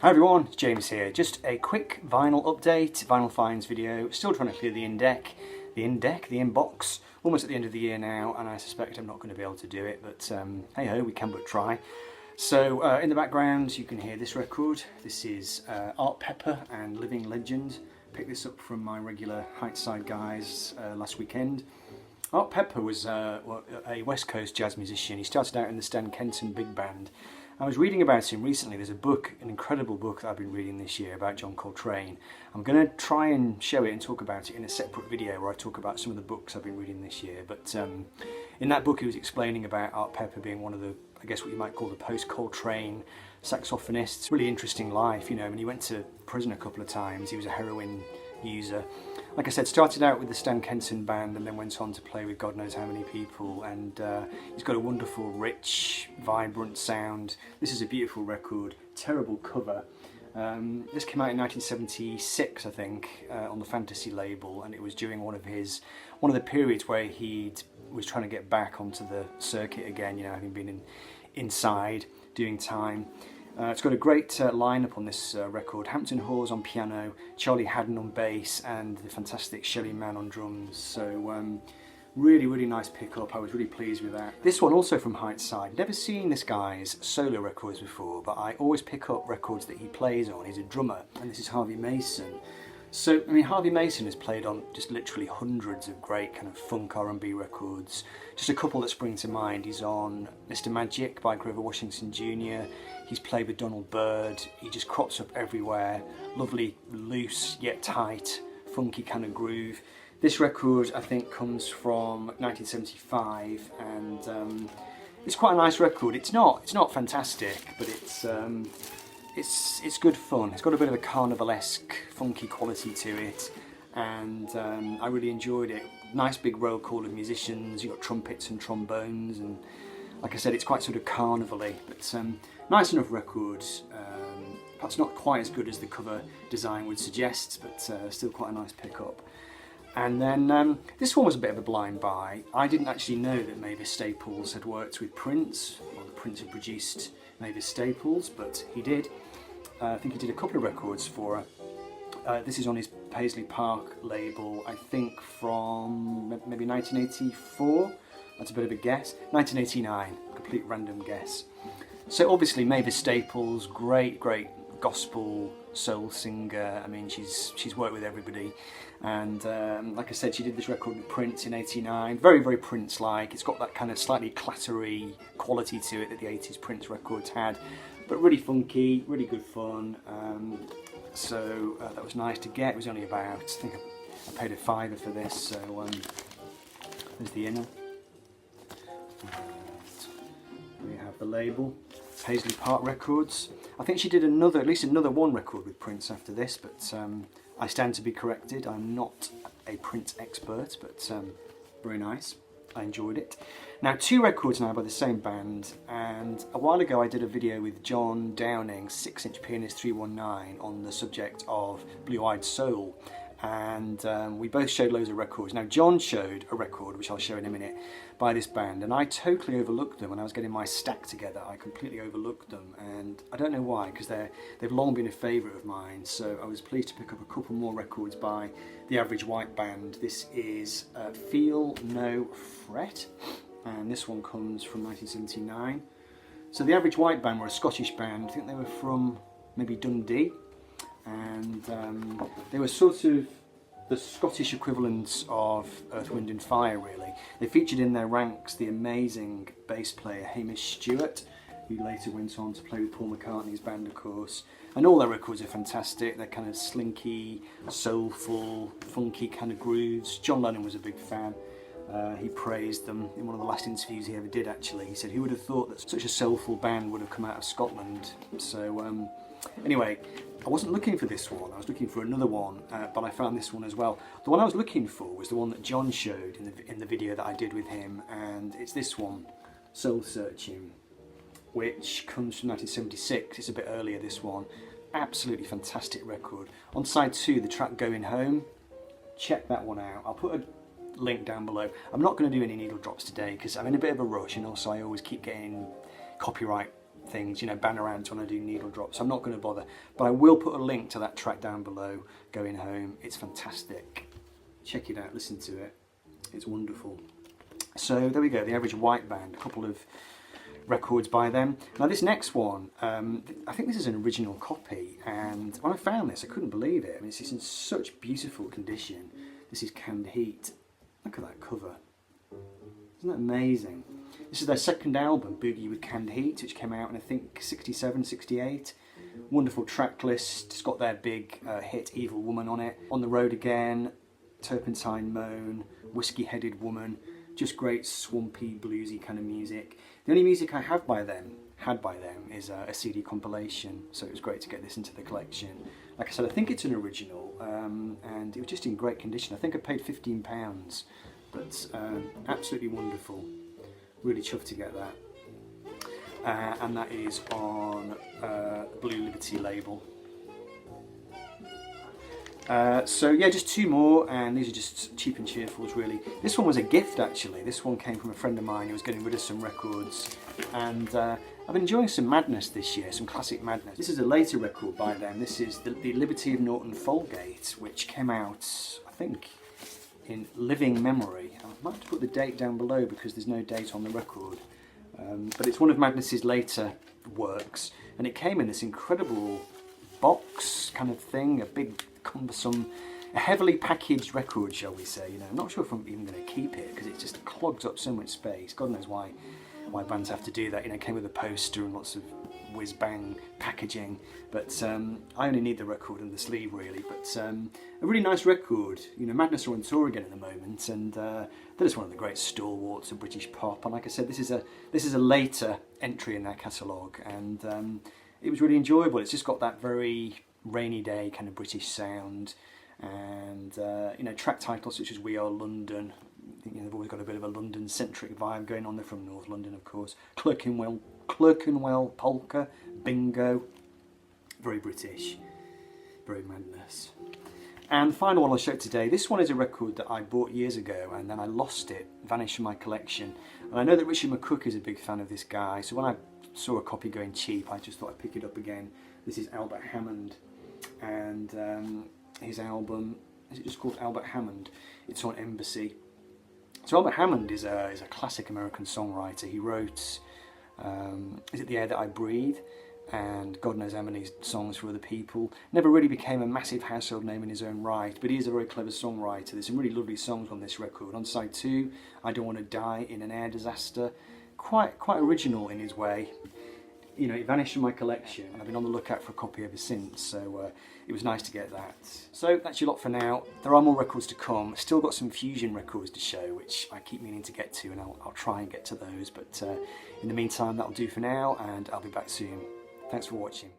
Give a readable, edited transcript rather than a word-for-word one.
Hi everyone, it's James here. Just a quick vinyl update, vinyl finds video. Still trying to clear the inbox. Almost at the end of the year now, and I suspect I'm not going to be able to do it, but hey ho, we can but try. So in the background you can hear this record. This is Art Pepper and Living Legend. Picked this up from my regular Heightside guys last weekend. Art Pepper was a West Coast jazz musician. He started out in the Stan Kenton Big Band. I was reading about him recently. There's a book, an incredible book that I've been reading this year about John Coltrane. I'm going to try and show it and talk about it in a separate video where I talk about some of the books I've been reading this year. But in that book he was explaining about Art Pepper being one of the, I guess what you might call the post-Coltrane saxophonists. Really interesting life, you know. I mean, he went to prison a couple of times. He was a heroin user. Like I said, started out with the Stan Kenton band and then went on to play with God knows how many people, and he's got a wonderful, rich, vibrant sound. This is a beautiful record, terrible cover. This came out in 1976, I think, on the Fantasy label, and it was during one of the periods where he was trying to get back onto the circuit again, you know, having been inside doing time. It's got a great lineup on this record. Hampton Hawes on piano, Charlie Haddon on bass, and the fantastic Shelly Manne on drums. So really nice pickup. I was really pleased with that. This one also from Heightside. Never seen this guy's solo records before, but I always pick up records that he plays on. He's a drummer, and this is Harvey Mason. So, I mean, Harvey Mason has played on just literally hundreds of great kind of funk R&B records. Just a couple that spring to mind. He's on Mr. Magic by Grover Washington Jr. He's played with Donald Byrd. He just crops up everywhere. Lovely, loose yet tight, funky kind of groove. This record, I think, comes from 1975, and it's quite a nice record. It's not fantastic, but it's good fun. It's got a bit of a carnivalesque, funky quality to it, and I really enjoyed it. Nice big roll call of musicians. You've got trumpets and trombones, and like I said, it's quite sort of carnival-y, but nice enough record. Perhaps not quite as good as the cover design would suggest, but still quite a nice pickup. And then this one was a bit of a blind buy. I didn't actually know that Mavis Staples had worked with Prince, or the Prince had produced Mavis Staples, but he did. I think he did a couple of records for her. This is on his Paisley Park label, I think from maybe 1984. That's a bit of a guess. 1989, complete random guess. So obviously Mavis Staples, great gospel soul singer. I mean, she's worked with everybody, and like I said, she did this record with Prince in '89. Very Prince-like. It's got that kind of slightly clattery quality to it that the '80s Prince records had, but really funky, really good fun. So that was nice to get. It was only about, I think I paid a $5 for this. So there's the inner. We have the label, Paisley Park Records. I think she did at least another one record with Prince after this, but I stand to be corrected. I'm not a Prince expert, but very nice. I enjoyed it. Now, 2 records now by the same band, and a while ago I did a video with John Downing, 6-inch Pianist 319, on the subject of Blue-Eyed Soul, and we both showed loads of records. Now, John showed a record, which I'll show in a minute, by this band, and I totally overlooked them when I was getting my stack together. I completely overlooked them, and I don't know why, because they've long been a favourite of mine. So I was pleased to pick up a couple more records by the Average White Band. This is Feel No Fret, and this one comes from 1979. So the Average White Band were a Scottish band. I think they were from maybe Dundee, and they were sort of the Scottish equivalents of Earth, Wind and Fire, really. They featured in their ranks the amazing bass player Hamish Stewart, who later went on to play with Paul McCartney's band, of course. And all their records are fantastic. They're kind of slinky, soulful, funky kind of grooves. John Lennon was a big fan. He praised them in one of the last interviews he ever did, actually. He said, who would have thought that such a soulful band would have come out of Scotland? So anyway, I wasn't looking for this one. I was looking for another one, but I found this one as well. The one I was looking for was the one that John showed in the video that I did with him, and it's this one, Soul Searching, which comes from 1976. It's a bit earlier, this one. Absolutely fantastic record. On side 2, the track Going Home, check that one out. I'll put a link down below. I'm not going to do any needle drops today because I'm in a bit of a rush, and also I always keep getting copyright things, you know, ban around when I do needle drops. I'm not going to bother, but I will put a link to that track down below, Going Home. It's fantastic. Check it out, listen to it. It's wonderful. So there we go, The Average White Band, a couple of records by them. Now this next one, I think this is an original copy, and when I found this I couldn't believe it. I mean, it's in such beautiful condition. This is Canned Heat. Look at that cover. Isn't that amazing? This is their second album, Boogie with Canned Heat, which came out in I think 67, 68. Wonderful track list. It's got their big hit Evil Woman on it. On the Road Again, Turpentine Moan, Whiskey Headed Woman. Just great swampy, bluesy kind of music. The only music I had by them is a CD compilation, so it was great to get this into the collection. Like I said, I think it's an original, and it was just in great condition. I think I paid £15, but absolutely wonderful. Really chuffed to get that. And that is on the Blue Liberty label. So yeah, just two more, and these are just cheap and cheerfuls really. This one was a gift actually. This one came from a friend of mine who was getting rid of some records, and I've been enjoying some madness this year, some classic madness. This is a later record by them. This is the Liberty of Norton Folgate, which came out, I think, in living memory. I might have to put the date down below because there's no date on the record. But it's one of Madness's later works, and it came in this incredible box kind of thing, a big cumbersome, a heavily packaged record, shall we say. You know, I'm not sure if I'm even going to keep it because it just clogs up so much space. God knows why bands have to do that. You know, it came with a poster and lots of whiz bang packaging, but I only need the record and the sleeve really. But a really nice record. You know, Madness are on tour again at the moment, and they're just one of the great stalwarts of British pop. And like I said, this is a later entry in their catalogue, and it was really enjoyable. It's just got that very rainy day kind of British sound, and you know, track titles such as We Are London. You know, they've always got a bit of a London-centric vibe going on. They're from North London, of course. Clerkenwell Polka, Bingo, very British, very Madness. And the final one I'll show today, this one is a record that I bought years ago and then I lost it, vanished from my collection. And I know that Richard McCook is a big fan of this guy, so when I saw a copy going cheap, I just thought I'd pick it up again. This is Albert Hammond, and his album, is it just called Albert Hammond? It's on Embassy. So Albert Hammond is a classic American songwriter. He wrote Is It the Air That I Breathe? And God Knows How Many Songs for Other People. Never really became a massive household name in his own right, but he is a very clever songwriter. There's some really lovely songs on this record. On side 2, I Don't Want to Die in an Air Disaster. Quite original in his way. You know, it vanished from my collection, and I've been on the lookout for a copy ever since, so it was nice to get that. So that's your lot for now. There are more records to come. Still got some fusion records to show, which I keep meaning to get to, and I'll try and get to those, but in the meantime, that'll do for now, and I'll be back soon. Thanks for watching.